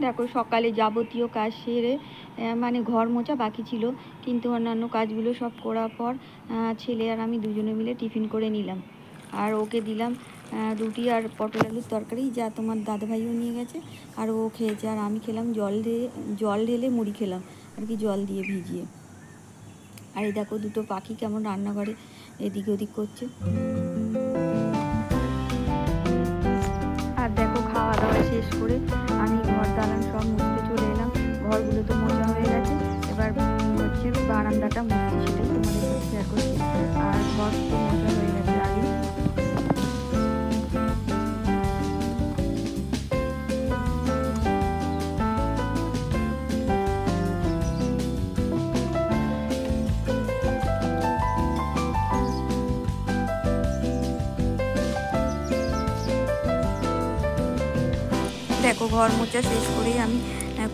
দেখো সকালে যাবতীয় কাজ সেরে মানে ঘর মোছা বাকি ছিল, কিন্তু অন্যান্য কাজগুলো সব করার পর ছেলে আর আমি দুজনে মিলে টিফিন করে নিলাম। আর ওকে দিলাম রুটি আর পটল আলুর তরকারি, যা তোমার দাদাভাইও নিয়ে গেছে আর ও খেয়েছে। আর আমি খেলাম জল ঢেলে মুড়ি খেলাম আর কি, জল দিয়ে ভিজিয়ে। আর এই দেখো দুটো পাখি কেমন রান্নাঘরে এদিক ওদিক করছে। আর দেখো খাওয়া দাওয়া শেষ করে আমি ঘর দালান সব মুছতে চলে এলাম। ঘরগুলো তো মোছা হয়ে গেছে, এবার হচ্ছে বারান্দাটা মুছতে, সেটাই তোমাদের সাথে শেয়ার করছি। আর ঘর তো মোছা হয়ে গেছে আগে। দেখো ঘর মোছা শেষ করেই আমি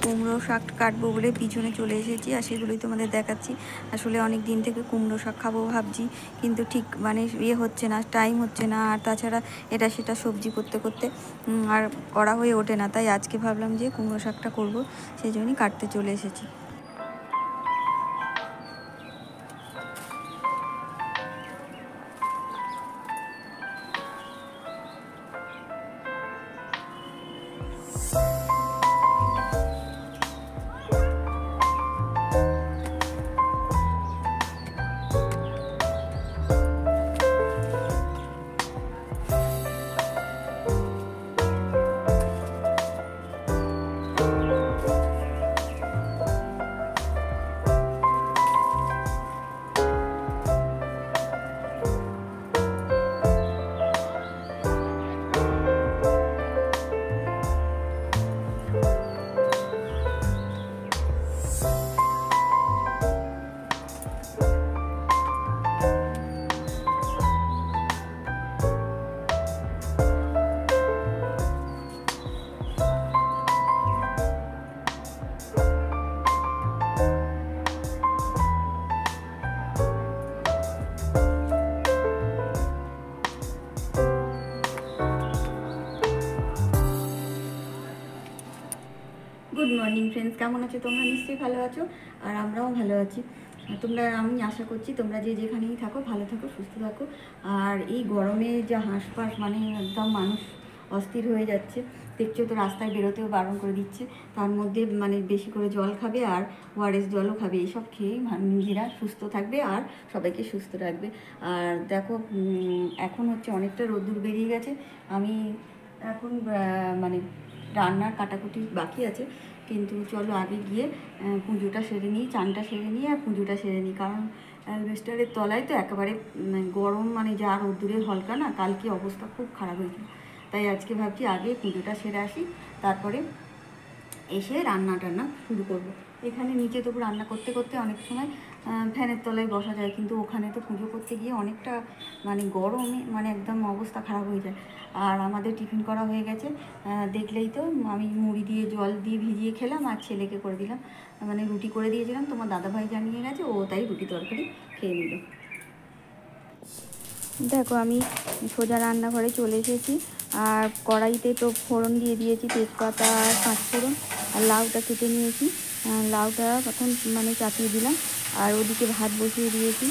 কুমড়ো শাক কাটবো বলে পিছনে চলে এসেছি, আর সেগুলোই তোমাদের দেখাচ্ছি। আসলে অনেক দিন থেকে কুমড়ো শাক খাবো ভাবছি, কিন্তু ঠিক মানে হচ্ছে না, টাইম হচ্ছে না। আর তাছাড়া এটা সেটা সবজি করতে করতে আর করা হয়ে ওঠে না। তাই আজকে ভাবলাম যে কুমড়ো শাকটা করবো, সেই জন্যই কাটতে চলে এসেছি। গুড মর্নিং ফ্রেন্ডস, কেমন আছো তোমরা? নিশ্চয়ই ভালো আছো, আর আমরাও ভালো আছি। আমি আশা করছি তোমরা যে যেখানেই থাকো ভালো থাকো, সুস্থ থাকো। আর এই গরমে যা হাঁসফাঁস, মানে একদম মানুষ অস্থির হয়ে যাচ্ছে। দেখছো তো রাস্তায় বেরোতেও বারণ করে দিচ্ছে। তার মধ্যে মানে বেশি করে জল খাবে আর ওআরএস জলও খাবে। এইসব খেয়েই নিজেরা সুস্থ থাকবে আর সবাইকে সুস্থ রাখবে। আর দেখো এখন হচ্ছে অনেকটা রোদ্দুর বেরিয়ে গেছে। আমি এখন মানে রান্নার কাটাকুটি বাকি আছে, কিন্তু চলো আগে গিয়ে পুজোটা সেরে নিই, চানটা সেরে নিই আর পুজোটা সেরে নিই। কারণ অ্যালবেস্টারের তলায় তো একেবারে গরম, মানে যা রোদ্দুরের হলকা না, কালকে অবস্থা খুব খারাপ হয়েছিল। তাই আজকে ভাবছি আগে পুজোটা সেরে আসি, তারপরে এসে রান্না টান্না শুরু করব। এখানে নিচে তবু রান্না করতে করতে অনেক সময় ফ্যানের তলায় বসা যায়, কিন্তু ওখানে তো পুজো করতে গিয়ে অনেকটা মানে গরমে মানে একদম অবস্থা খারাপ হয়ে যায়। আর আমাদের টিফিন করা হয়ে গেছে, দেখলেই তো। আমি মুড়ি দিয়ে জল দিয়ে ভিজিয়ে খেলাম আর ছেলেকে করে দিলাম, মানে রুটি করে দিয়েছিলাম। তোমার দাদাভাই জানিয়ে গেছে, ও তাই রুটি তরকারি খেয়ে নিল। দেখো আমি সোজা রান্নাঘরে চলে এসেছি, আর কড়াইতে তো ফোড়ন দিয়ে দিয়েছি, তেজপাতা আর পাঁচফোড়ন, আর লাউটা কেটে নিয়েছি। লাউটা তখন মানে চাপিয়ে দিলাম, আর ওদিকে ভাত বসিয়ে দিয়েছি।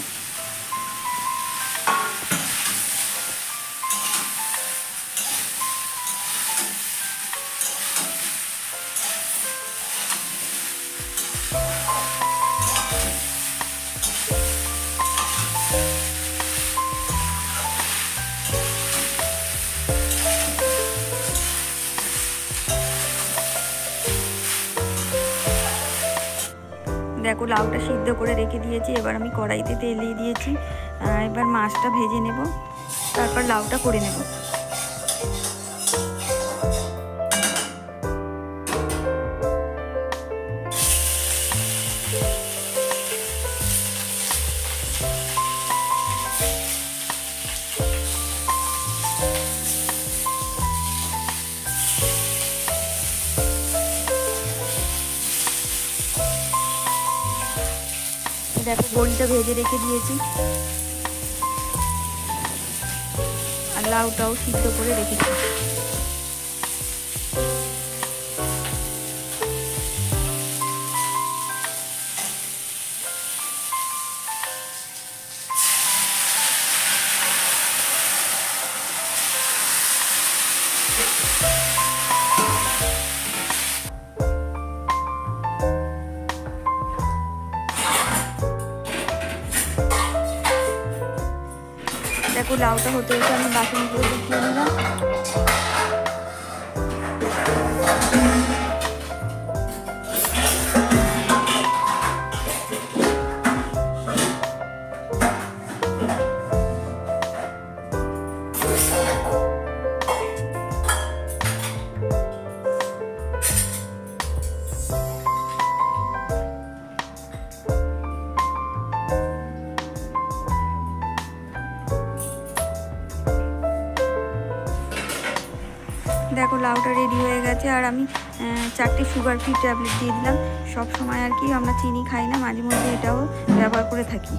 দেখো লাউটা সিদ্ধ করে রেখে দিয়েছি, এবার আমি কড়াইতে তেল দিয়ে দিয়েছি। এবার মাছটা ভেজে নেব, তারপর লাউটা করে নেব। দেখো বড়িটা ভেজে রেখে দিয়েছি, আর লাউটাও সিদ্ধ করে রেখেছি। দেখো লাউটা হতে হতে আমি বাসনগুলো দেখিয়ে নিলাম। দেখো লাউটা রেডি হয়ে গেছে। আর আমি 4টে সুগার ফ্রি ট্যাবলেট দিয়ে দিলাম। সব সময় আর কি আমরা চিনি খাই না, মাঝে মধ্যে এটাও ব্যবহার করে থাকি।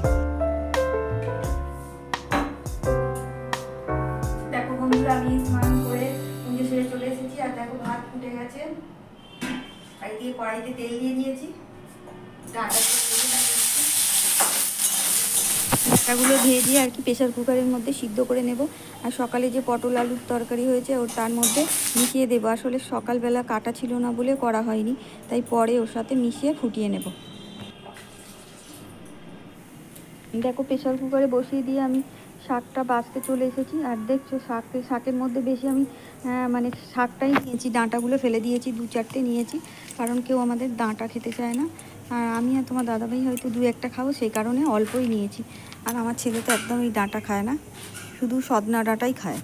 দেখো বন্ধুরা, আমি স্নান করে পুজো সেরে চলে এসেছি। আর দেখো ভাত ফুটে গেছে। আর দিয়ে কড়াইতে তেল দিয়ে দিয়েছি। ডাঁটাগুলো ভেজে আর কি প্রেশার কুকারের মধ্যে সিদ্ধ করে নেব। আর সকালে যে পটল আলুর তরকারি হয়েছে ওর তার মধ্যে মিশিয়ে দেবো। আসলে সকালবেলা কাটা ছিল না বলে করা হয়নি, তাই পরে ওর সাথে মিশিয়ে ফুটিয়ে নেব। দেখো প্রেশার কুকারে বসিয়ে দিয়ে আমি শাকটা বাছতে চলে এসেছি। আর দেখছো শাকের মধ্যে বেশি আমি মানে শাকটাই নিয়েছি, ডাঁটাগুলো ফেলে দিয়েছি। 2-4টে নিয়েছি, কারণ কেউ আমাদের ডাঁটা খেতে চায় না। আর আমি আর তোমার দাদাভাই হয়তো 2-1টা খাবো, সেই কারণে অল্পই নিয়েছি। আর আমার ছেলে তো একদম এই ডাঁটা খায় না, শুধু সজনা ডাঁটাই খায়।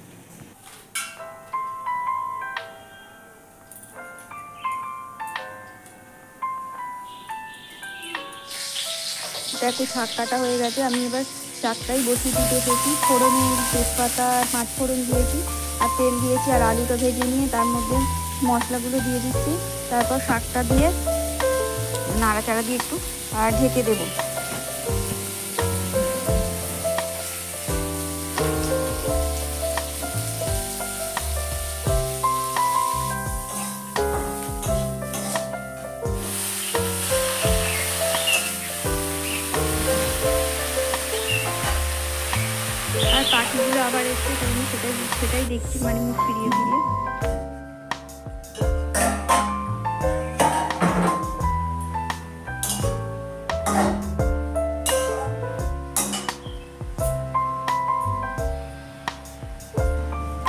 দেখো শাক কাটা হয়ে গেছে। আমি এবার শাকটাই বসিয়ে দিতে এসেছি। ফোড়নে তেজপাতা, 5 ফোড়ন দিয়েছি, আর তেল দিয়েছি। আর আলুটা ভেজে নিয়ে তার মধ্যে মশলাগুলো দিয়ে দিচ্ছি। তারপর শাকটা দিয়ে নাড়াচাড়া দিয়ে একটু ঢেকে দেবো। আর পাখিগুলো আবার এসছে, আমি সেটাই দেখছি, মানে মুখ ফিরিয়ে ফিরিয়ে।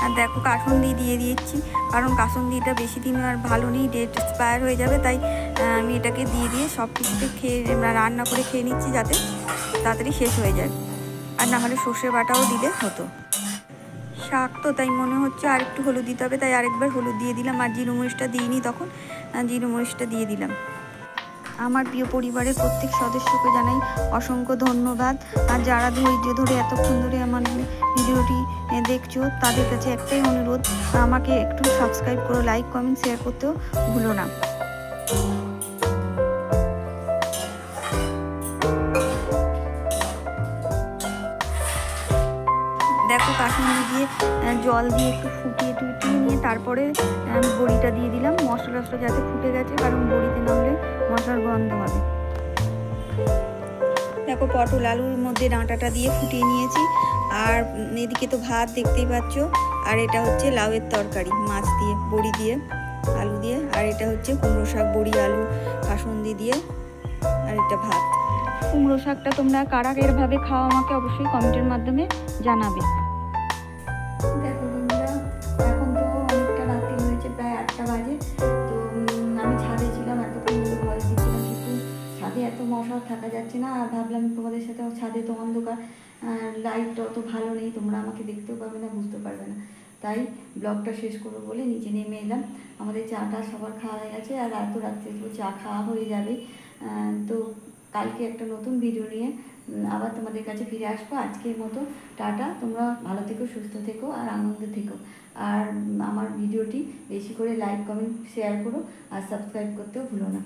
আর দেখো কাসুন্দি দিয়ে দিয়েছি, কারণ কাসুন্দিটা বেশি দিন আর ভালো নেই, ডেট এক্সপায়ার হয়ে যাবে। তাই আমি এটাকে দিয়ে সব কিছুতে রান্না করে খেয়ে নিচ্ছি, যাতে তাড়াতাড়ি শেষ হয়ে যায়। আর না হলে সর্ষে বাটাও দিলে হতো। শাক তো তাই মনে হচ্ছে আর একটু হলুদ দিতে হবে, তাই আরেকবার হলুদ দিয়ে দিলাম। আর জিরো মরিচটা দিইনি, তখন জিরো মরিচটা দিয়ে দিলাম। আমার প্রিয় পরিবারের প্রত্যেক সদস্যকে জানাই অসংখ্য ধন্যবাদ। আর যারা ধৈর্য ধরে এতক্ষণ ধরে আমার ভিডিওটি দেখছো, তাদের কাছে একটাই অনুরোধ, আমাকে একটু সাবস্ক্রাইব করো, লাইক কমেন্ট শেয়ার করতেও ভুলো না। দেখো কাসুন্দি দিয়ে জল দিয়ে একটু ফুটিয়ে নিয়ে তারপরে আমি বড়িটা দিয়ে দিলাম। মশলাটা যাতে ফুটে গেছে, কারণ বড়িতে না হলে মশলার গন্ধ হবে। দেখো পটল আলুর মধ্যে ডাঁটাটা দিয়ে ফুটিয়ে নিয়েছি। আর এদিকে তো ভাত দেখতেই পাচ্ছ। আর এটা হচ্ছে লাউয়ের তরকারি, মাছ দিয়ে, বড়ি দিয়ে, আলু দিয়ে। আর এটা হচ্ছে কুমড়ো শাক, বড়ি, আলু, কাসুন্দি দিয়ে। আর এটা ভাত। কুমড়ো শাকটা তোমরা কারা এরভাবে খাও আমাকে অবশ্যই কমেন্টের মাধ্যমে জানাবে। দেখো বন্ধুরা, এখন তো অনেকটা রাত্রি হয়েছে, প্রায় 8টা বাজে। তো আমি ছাদে ছিলাম, এতক্ষণ ধরে ভয়েস দিচ্ছিলাম, কিন্তু ছাদে এত মশা থাকা যাচ্ছে না। আর ভাবলাম তোমাদের সাথে, ছাদে তো অন্ধকার, লাইটটা অত ভালো নেই, তোমরা আমাকে দেখতেও পাবে না, বুঝতে পারবে না। তাই ব্লগটা শেষ করবো বলে নিচে নেমে এলাম। আমাদের চাটা সবার খাওয়া হয়ে গেছে, আর এত রাত্রে তো চা খাওয়া হয়ে যাবে। তো কালকে একটা নতুন ভিডিও নিয়ে আবার তোমাদের কাছে ফিরে আসবো। আজকের মতো টাটা। তোমরা ভালো থেকো, সুস্থ থেকো, আর আনন্দে থেকো। আর আমার ভিডিওটি বেশি করে লাইক কমেন্ট শেয়ার করো, আর সাবস্ক্রাইব করতেও ভুলো না।